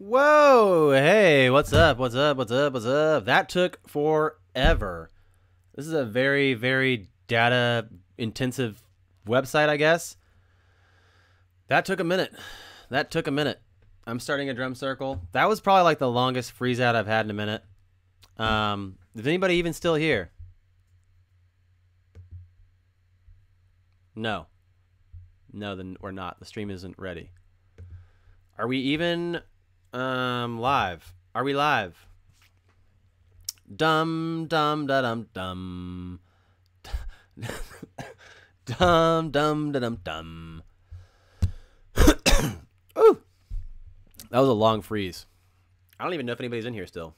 Whoa, hey, what's up? What's up? What's up? What's up? That took forever. This is a very, very data intensive website, I guess. That took a minute. That took a minute. I'm starting a drum circle. That was probably like the longest freeze out I've had in a minute. Is anybody even still here? No. No, then we're not. The stream isn't ready. Are we even live? Are we live? Dum dum da dum dum. Dum dum da dum dum. Ooh. That was a long freeze. I don't even know if anybody's in here still.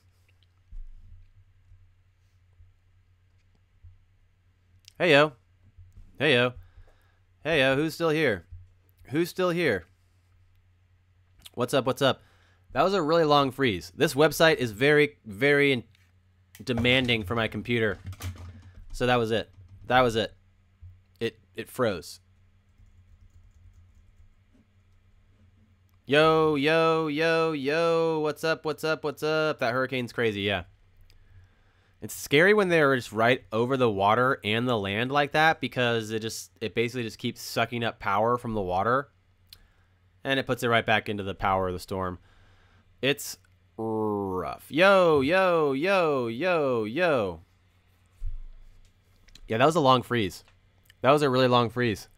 Hey yo. Hey yo. Hey yo, who's still here? Who's still here? What's up? What's up? That was a really long freeze. This website is very, very demanding for my computer. So that was it. That was it. It froze. Yo, yo, yo, yo. What's up? What's up? What's up? That hurricane's crazy, yeah. It's scary when they're just right over the water and the land like that, because it basically just keeps sucking up power from the water and it puts it right back into the power of the storm. It's rough. Yo, yo, yo, yo, yo. Yeah, that was a long freeze. That was a really long freeze.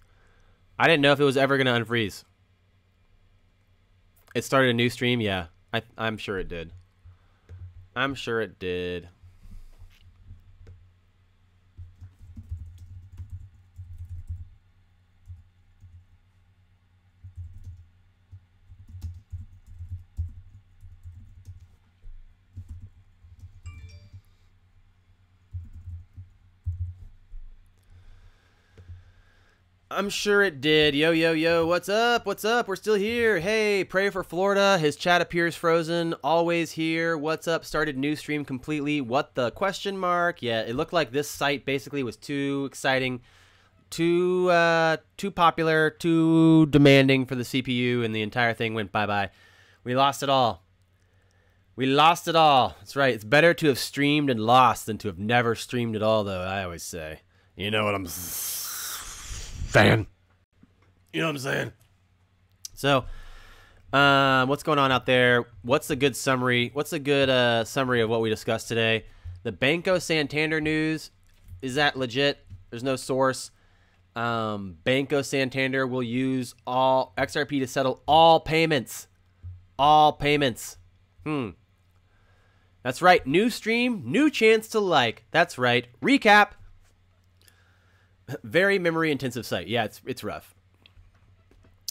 I didn't know if it was ever going to unfreeze. It started a new stream? Yeah, I'm sure it did. I'm sure it did. I'm sure it did. Yo, yo, yo. What's up? What's up? We're still here. Hey, pray for Florida. His chat appears frozen. Always here. What's up? Started new stream completely. What the question mark? Yeah, it looked like this site basically was too exciting, too popular, too demanding for the CPU, and the entire thing went bye-bye. We lost it all. We lost it all. That's right. It's better to have streamed and lost than to have never streamed at all, though, I always say. You know what I'm saying? You know what I'm saying? So, what's going on out there? What's a good summary? What's a good summary of what we discussed today? The Banco Santander news, is that legit? There's no source. Banco Santander will use all XRP to settle all payments. All payments. That's right. New stream, new chance to like. That's right. Recap. Very memory intensive site. Yeah, it's rough.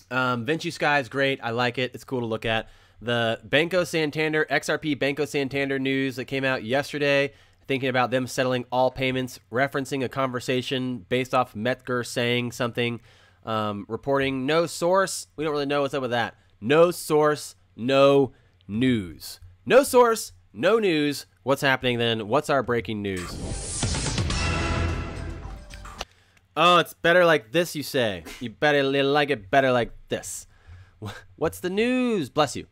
Vinci Sky is great. I like it. It's cool to look at. The Banco Santander XRP Banco Santander news that came out yesterday, thinking about them settling all payments, referencing a conversation based off Metger saying something, reporting no source. We don't really know what's up with that. No source, no news. No source, no news. What's happening then? What's our breaking news? Oh, it's better like this, you say. You better like it better like this. What's the news? Bless you.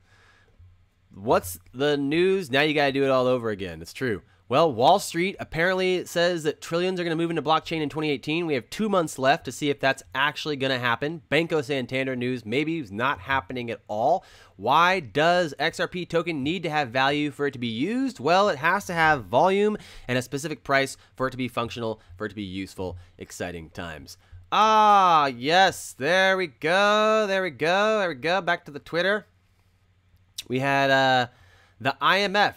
What's the news? Now you got to do it all over again. It's true. Well, Wall Street apparently says that trillions are going to move into blockchain in 2018. We have 2 months left to see if that's actually going to happen. Banco Santander news maybe is not happening at all. Why does XRP token need to have value for it to be used? Well, it has to have volume and a specific price for it to be functional, for it to be useful. Exciting times. Ah, yes. There we go. There we go. There we go. Back to the Twitter. We had the IMF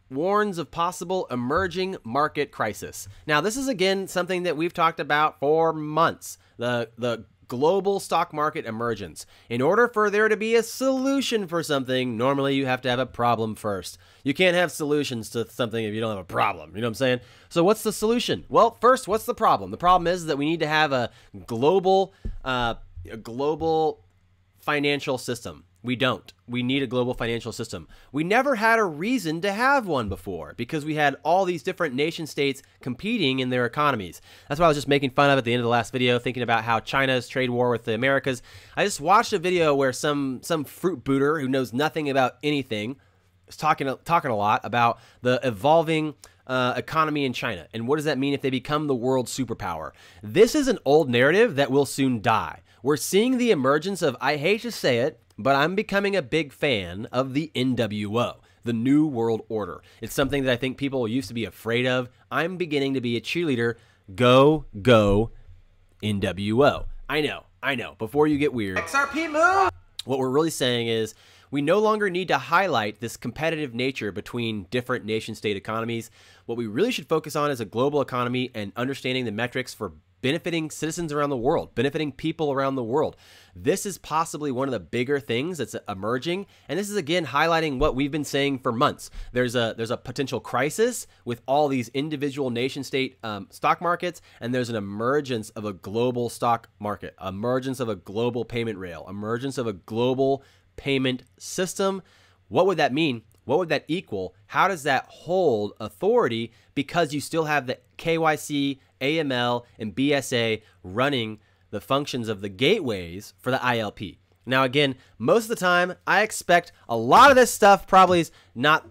warns of possible emerging market crisis. Now, this is, again, something that we've talked about for months. The global stock market emergence. In order for there to be a solution for something, normally you have to have a problem first. You can't have solutions to something if you don't have a problem. You know what I'm saying? So what's the solution? Well, first, what's the problem? The problem is that we need to have a global financial system. We don't. We need a global financial system. We never had a reason to have one before because we had all these different nation states competing in their economies. That's what I was just making fun of at the end of the last video, thinking about how China's trade war with the Americas. I just watched a video where some fruit booter who knows nothing about anything is talking a lot about the evolving economy in China. And what does that mean if they become the world superpower? This is an old narrative that will soon die. We're seeing the emergence of, I hate to say it, but I'm becoming a big fan of the NWO, the New World Order. It's something that I think people used to be afraid of. I'm beginning to be a cheerleader. Go, go, NWO. I know. Before you get weird. XRP move! What we're really saying is we no longer need to highlight this competitive nature between different nation-state economies. What we really should focus on is a global economy and understanding the metrics for benefiting citizens around the world, benefiting people around the world. This is possibly one of the bigger things that's emerging, and this is again highlighting what we've been saying for months. There's a potential crisis with all these individual nation-state stock markets, and there's an emergence of a global stock market, emergence of a global payment rail, emergence of a global payment system. What would that mean? What would that equal? How does that hold authority? Because you still have the KYC, AML, and BSA running the functions of the gateways for the ILP. Now, again, most of the time, I expect a lot of this stuff probably is not,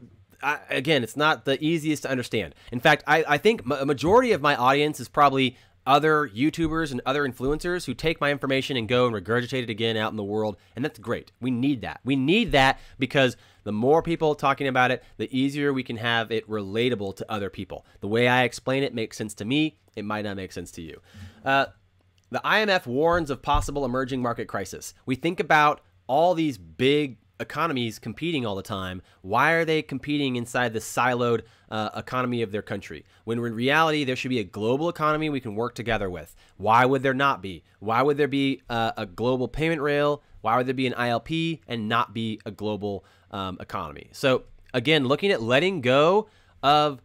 again, it's not the easiest to understand. In fact, I think a majority of my audience is probably other YouTubers and other influencers who take my information and go and regurgitate it again out in the world, and that's great. We need that. We need that because the more people talking about it, the easier we can have it relatable to other people. The way I explain it makes sense to me. It might not make sense to you. The IMF warns of possible emerging market crisis. We think about all these big economies competing all the time. Why are they competing inside the siloed economy of their country? When in reality, there should be a global economy we can work together with. Why would there not be? Why would there be a global payment rail? Why would there be an ILP and not be a global economy? So again, looking at letting go of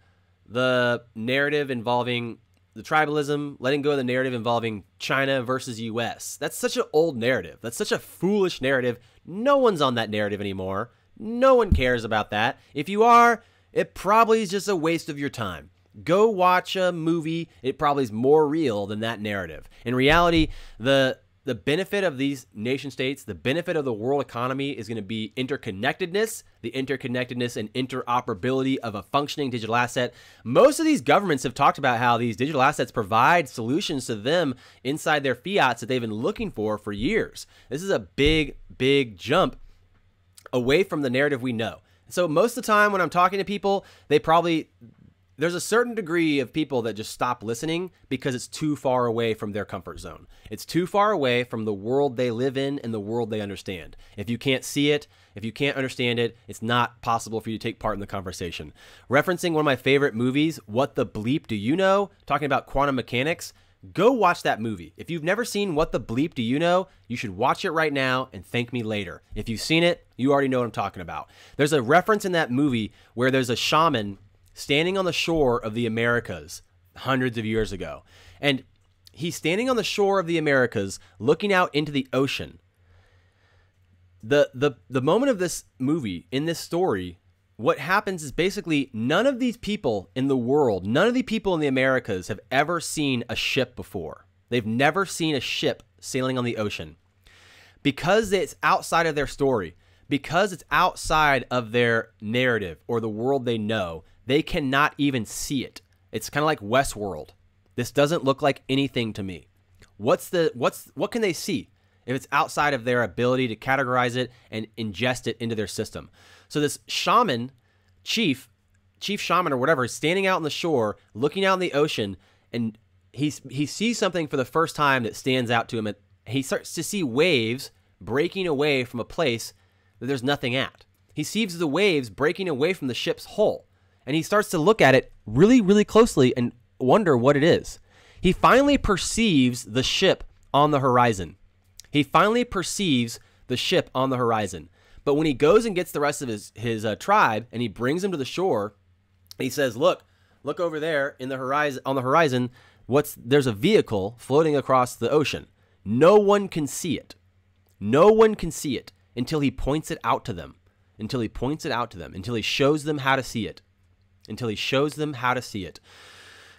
the narrative involving the tribalism, letting go of the narrative involving China versus US. That's such an old narrative. That's such a foolish narrative. No one's on that narrative anymore. No one cares about that. If you are, it probably is just a waste of your time. Go watch a movie. It probably is more real than that narrative. In reality, the benefit of these nation states, the benefit of the world economy is going to be interconnectedness, the interconnectedness and interoperability of a functioning digital asset. Most of these governments have talked about how these digital assets provide solutions to them inside their fiats that they've been looking for years. This is a big, big jump away from the narrative we know. So most of the time when I'm talking to people, there's a certain degree of people that just stop listening because it's too far away from their comfort zone. It's too far away from the world they live in and the world they understand. If you can't see it, if you can't understand it, it's not possible for you to take part in the conversation. Referencing one of my favorite movies, What the Bleep Do You Know? Talking about quantum mechanics, go watch that movie. If you've never seen What the Bleep Do You Know? You should watch it right now and thank me later. If you've seen it, you already know what I'm talking about. There's a reference in that movie where there's a shaman standing on the shore of the Americas hundreds of years ago. And he's standing on the shore of the Americas looking out into the ocean. The moment of this movie, in this story, what happens is basically none of these people in the world, none of the people in the Americas have ever seen a ship before. They've never seen a ship sailing on the ocean. Because it's outside of their story, because it's outside of their narrative or the world they know, they cannot even see it. It's kind of like Westworld. This doesn't look like anything to me. What can they see if it's outside of their ability to categorize it and ingest it into their system? So this shaman, chief shaman or whatever, is standing out on the shore, looking out in the ocean, and he sees something for the first time that stands out to him. And he starts to see waves breaking away from a place that there's nothing at. He sees the waves breaking away from the ship's hull. And he starts to look at it really, really closely and wonder what it is. He finally perceives the ship on the horizon. But when he goes and gets the rest of his tribe and he brings them to the shore, he says, look over there in the horizon, on the horizon, there's a vehicle floating across the ocean. No one can see it. until he points it out to them, until he points it out to them, until he shows them how to see it, until he shows them how to see it.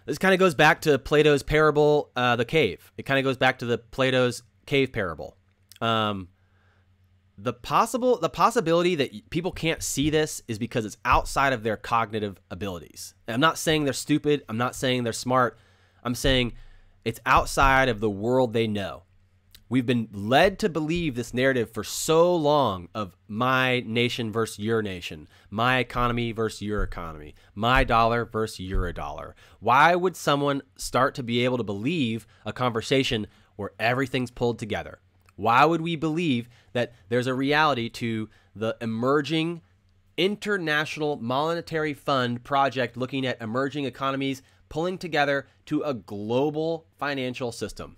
This kind of goes back to Plato's parable, the cave. It kind of goes back to the Plato's cave parable. The possibility that people can't see this is because it's outside of their cognitive abilities. And I'm not saying they're stupid. I'm not saying they're smart. I'm saying it's outside of the world they know. We've been led to believe this narrative for so long of my nation versus your nation, my economy versus your economy, my dollar versus your dollar. Why would someone start to be able to believe a conversation where everything's pulled together? Why would we believe that there's a reality to the emerging international monetary fund project looking at emerging economies pulling together to a global financial system?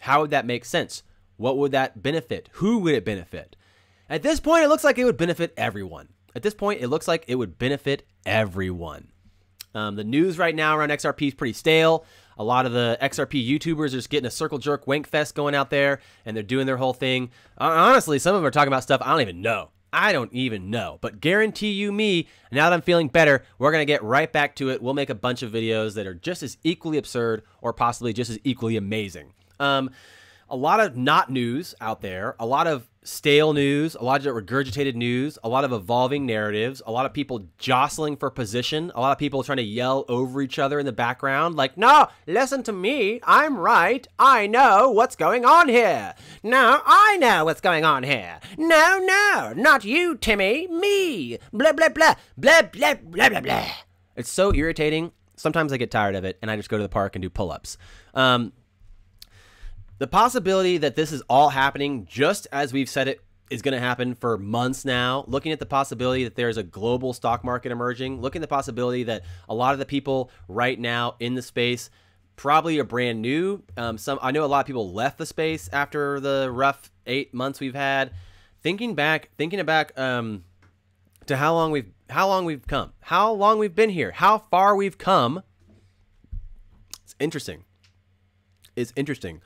How would that make sense? What would that benefit? Who would it benefit? At this point, it looks like it would benefit everyone. At this point, it looks like it would benefit everyone. The news right now around XRP is pretty stale. A lot of the XRP YouTubers are just getting a circle jerk wank fest going out there, and they're doing their whole thing. Honestly, some of them are talking about stuff I don't even know. I don't even know. But guarantee you me, now that I'm feeling better, we're going to get right back to it. We'll make a bunch of videos that are just as equally absurd or possibly just as equally amazing. A lot of not news out there, a lot of stale news, a lot of regurgitated news, a lot of evolving narratives, a lot of people jostling for position, a lot of people trying to yell over each other in the background like, no, listen to me, I'm right, I know what's going on here. No, I know what's going on here. No, no, not you, Timmy, me, blah, blah, blah, blah, blah, blah, blah, blah. It's so irritating. Sometimes I get tired of it and I just go to the park and do pull-ups. The possibility that this is all happening just as we've said it is going to happen for months now, looking at the possibility that there's a global stock market emerging, looking at the possibility that a lot of the people right now in the space probably are brand new. I know a lot of people left the space after the rough 8 months we've had. Thinking back to how long we've come, how long we've been here, how far we've come. It's interesting. It's interesting.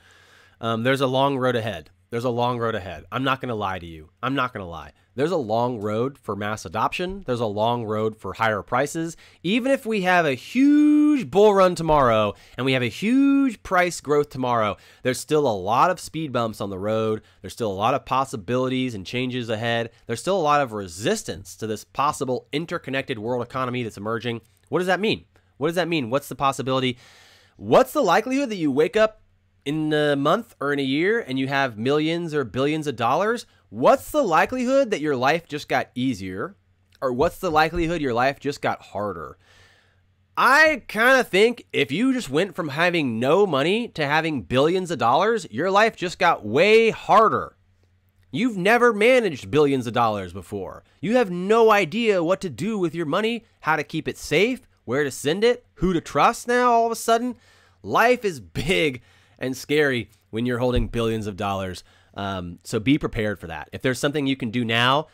There's a long road ahead. There's a long road ahead. I'm not going to lie to you. I'm not going to lie. There's a long road for mass adoption. There's a long road for higher prices. Even if we have a huge bull run tomorrow and we have a huge price growth tomorrow, there's still a lot of speed bumps on the road. There's still a lot of possibilities and changes ahead. There's still a lot of resistance to this possible interconnected world economy that's emerging. What does that mean? What does that mean? What's the possibility? What's the likelihood that you wake up in a month or in a year and you have millions or billions of dollars? What's the likelihood that your life just got easier? Or what's the likelihood your life just got harder? I kind of think if you just went from having no money to having billions of dollars, your life just got way harder. You've never managed billions of dollars before. You have no idea what to do with your money, how to keep it safe, where to send it, who to trust now all of a sudden. Life is big and scary when you're holding billions of dollars. So be prepared for that. If there's something you can do now,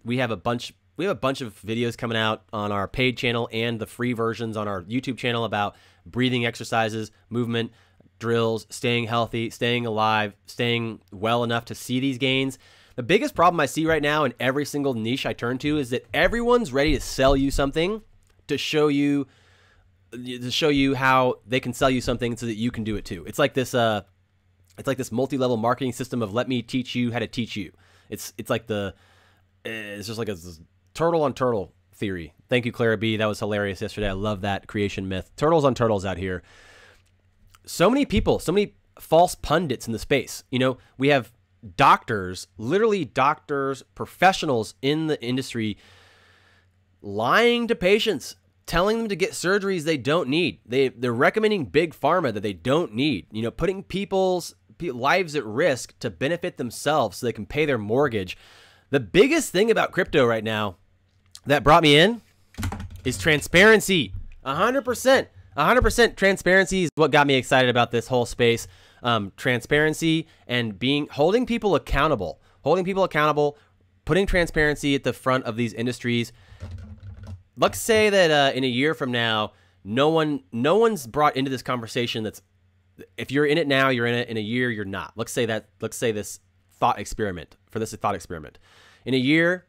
we have a bunch of videos coming out on our paid channel and the free versions on our YouTube channel about breathing exercises, movement, drills, staying healthy, staying alive, staying well enough to see these gains. The biggest problem I see right now in every single niche I turn to is that everyone's ready to sell you something to show you how they can sell you something so that you can do it too. It's like this multi-level marketing system of let me teach you how to teach you. It's just like a turtle on turtle theory. Thank you, Clara B. That was hilarious yesterday. I love that creation myth. Turtles on turtles out here. So many people, so many false pundits in the space. You know, we have doctors, literally doctors, professionals in the industry lying to patients, telling them to get surgeries they don't need. They're recommending big pharma that they don't need. You know, putting people's lives at risk to benefit themselves so they can pay their mortgage. The biggest thing about crypto right now that brought me in is transparency. 100%. 100% transparency is what got me excited about this whole space. Transparency and holding people accountable, putting transparency at the front of these industries. Let's say that in a year from now, no one's brought into this conversation. That's, if you're in it now, you're in it. In a year, you're not. Let's say this thought experiment. In a year,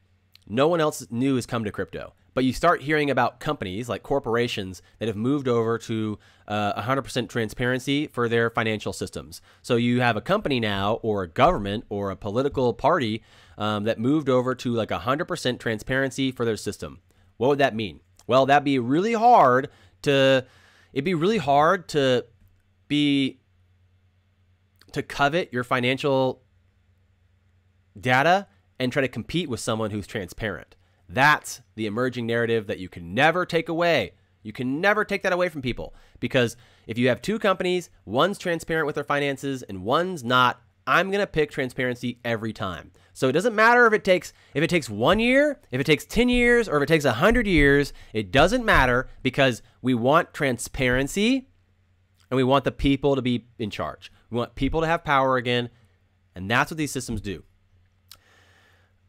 no one else new has come to crypto. But you start hearing about companies like corporations that have moved over to 100% transparency for their financial systems. So you have a company now, or a government, or a political party that moved over to like 100% transparency for their system. What would that mean? Well, that'd be really hard to. It'd be really hard to covet your financial data and try to compete with someone who's transparent. That's the emerging narrative that you can never take away. You can never take that away from people, because if you have two companies, one's transparent with their finances and one's not, I'm going to pick transparency every time. So it doesn't matter if it takes 1 year, if it takes 10 years, or if it takes 100 years, it doesn't matter, because we want transparency and we want the people to be in charge. We want people to have power again, and that's what these systems do.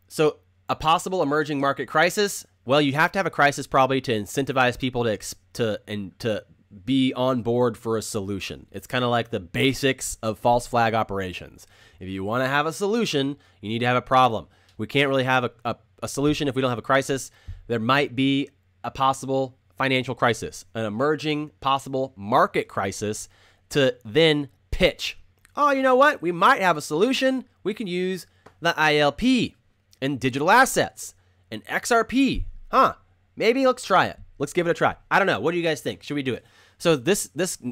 So a possible emerging market crisis, well, you'd have to have a crisis probably to incentivize people to be on board for a solution. It's kind of like the basics of false flag operations. If you want to have a solution, you need to have a problem. We can't really have a solution if we don't have a crisis. There might be a possible financial crisis, an emerging possible market crisis, to then pitch. Oh, you know what? We might have a solution. We can use the ILP and digital assets and XRP. Maybe let's try it. Let's give it a try. I don't know. What do you guys think? Should we do it? So this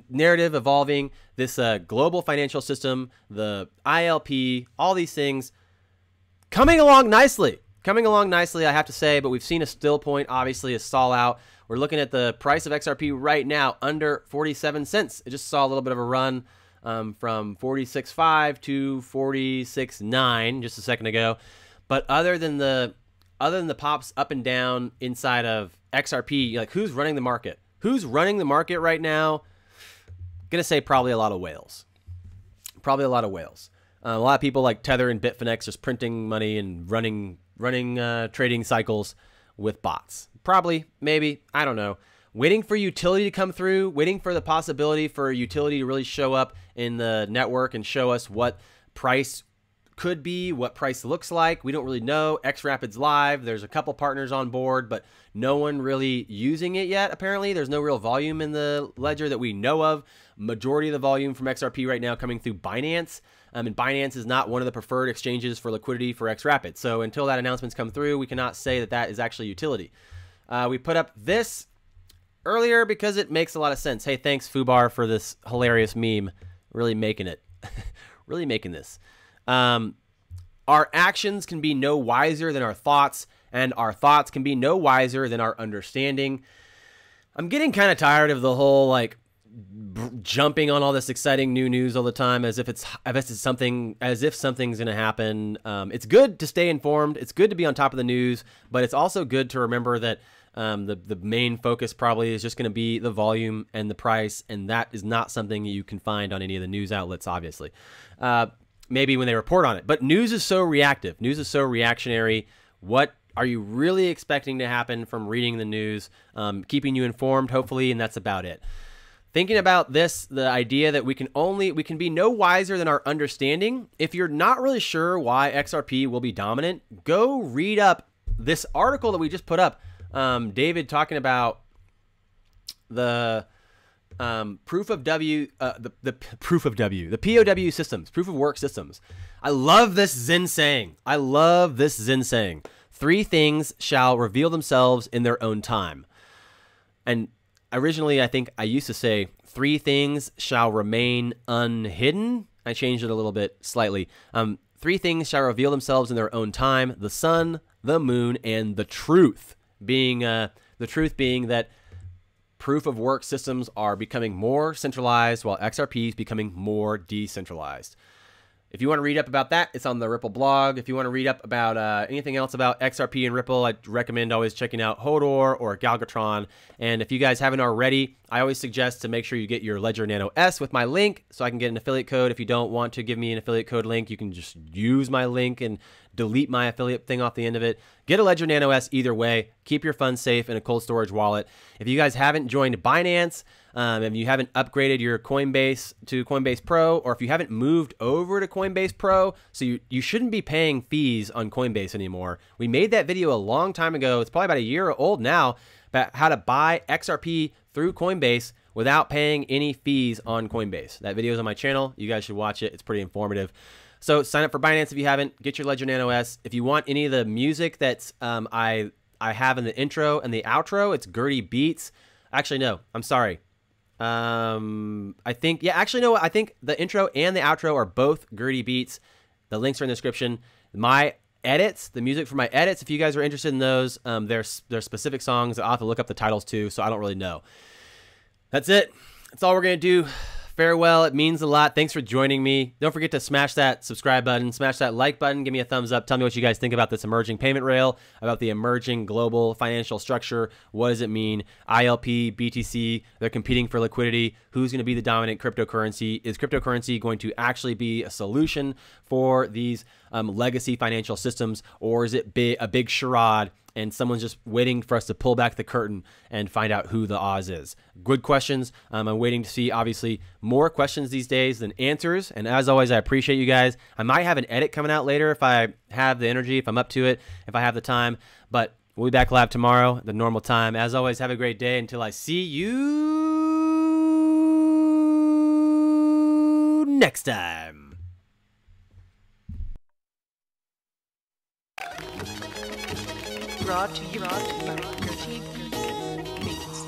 narrative evolving, this global financial system, the ILP, all these things coming along nicely. I have to say, but we've seen a still point, obviously a stall out. We're looking at the price of XRP right now under 47 cents. It just saw a little bit of a run from 46.5 to 46.9 just a second ago. But other than the pops up and down inside of XRP, like, who's running the market? Who's running the market right now? Gonna say probably a lot of whales. A lot of people like Tether and Bitfinex just printing money and running trading cycles with bots. Probably, maybe, I don't know. Waiting for utility to come through, waiting for the possibility for utility to really show up in the network and show us what price could be, what price looks like. We don't really know. XRapid's live. There's a couple partners on board, but no one really using it yet. Apparently, there's no real volume in the ledger that we know of. Majority of the volume from XRP right now coming through Binance. And Binance is not one of the preferred exchanges for liquidity for XRapid. So until that announcement's come through, we cannot say that that is actually utility. We put up this earlier because it makes a lot of sense. Hey, thanks, Fubar, for this hilarious meme. Really making it. Really making this. Our actions can be no wiser than our thoughts, and our thoughts can be no wiser than our understanding. I'm getting kind of tired of the whole, like, jumping on all this exciting new news all the time as if something's going to happen. It's good to stay informed. It's good to be on top of the news, but it's also good to remember that the main focus probably is just going to be the volume and the price, and that is not something you can find on any of the news outlets, obviously. Maybe when they report on it. But news is so reactive. News is so reactionary. What are you really expecting to happen from reading the news? Keeping you informed, hopefully, and that's about it. Thinking about this, the idea that we can be no wiser than our understanding. If you're not really sure why XRP will be dominant, go read up this article that we just put up. David talking about the proof of W, the POW systems, proof of work systems. I love this Zen saying. 3 things shall reveal themselves in their own time. And originally, I think I used to say 3 things shall remain unhidden. I changed it a little bit slightly. 3 things shall reveal themselves in their own time: the sun, the moon, and the truth. Being the truth being that proof of work systems are becoming more centralized while XRP is becoming more decentralized. If you want to read up about that, it's on the Ripple blog. If you want to read up about anything else about XRP and Ripple, I'd recommend always checking out Hodor or Galgatron. And if you guys haven't already, I always suggest to make sure you get your Ledger Nano S with my link so I can get an affiliate code. If you don't want to give me an affiliate code link, you can just use my link and delete my affiliate thing off the end of it. Get a Ledger Nano S either way. Keep your funds safe in a cold storage wallet. If you guys haven't joined Binance, if you haven't upgraded your Coinbase to Coinbase Pro, or if you haven't moved over to Coinbase Pro, so you shouldn't be paying fees on Coinbase anymore. We made that video a long time ago. It's probably about a year old now, about how to buy XRP through Coinbase without paying any fees on Coinbase. That video is on my channel. You guys should watch it. It's pretty informative. So sign up for Binance if you haven't. Get your Ledger Nano S. If you want any of the music that's I have in the intro and the outro, it's Gertie Beats. Actually, no. I'm sorry. I think, yeah, actually, no. I think the intro and the outro are both Gertie Beats. The links are in the description. My edits, the music for my edits, if you guys are interested in those, there's specific songs. I'll have to look up the titles too, so I don't really know. That's it. That's all we're going to do. Farewell. It means a lot. Thanks for joining me. Don't forget to smash that subscribe button, smash that like button, give me a thumbs up. Tell me what you guys think about this emerging payment rail, about the emerging global financial structure. What does it mean? ILP, BTC, they're competing for liquidity. Who's going to be the dominant cryptocurrency? Is cryptocurrency going to actually be a solution for these legacy financial systems, or is it a big charade and someone's just waiting for us to pull back the curtain and find out who the Oz is? Good questions. I'm waiting to see, obviously, more questions these days than answers. And as always, I appreciate you guys. I might have an edit coming out later if I have the energy, if I'm up to it, if I have the time. But we'll be back live tomorrow at the normal time. As always, have a great day until I see you next time. Brought to you by Gertie Beats.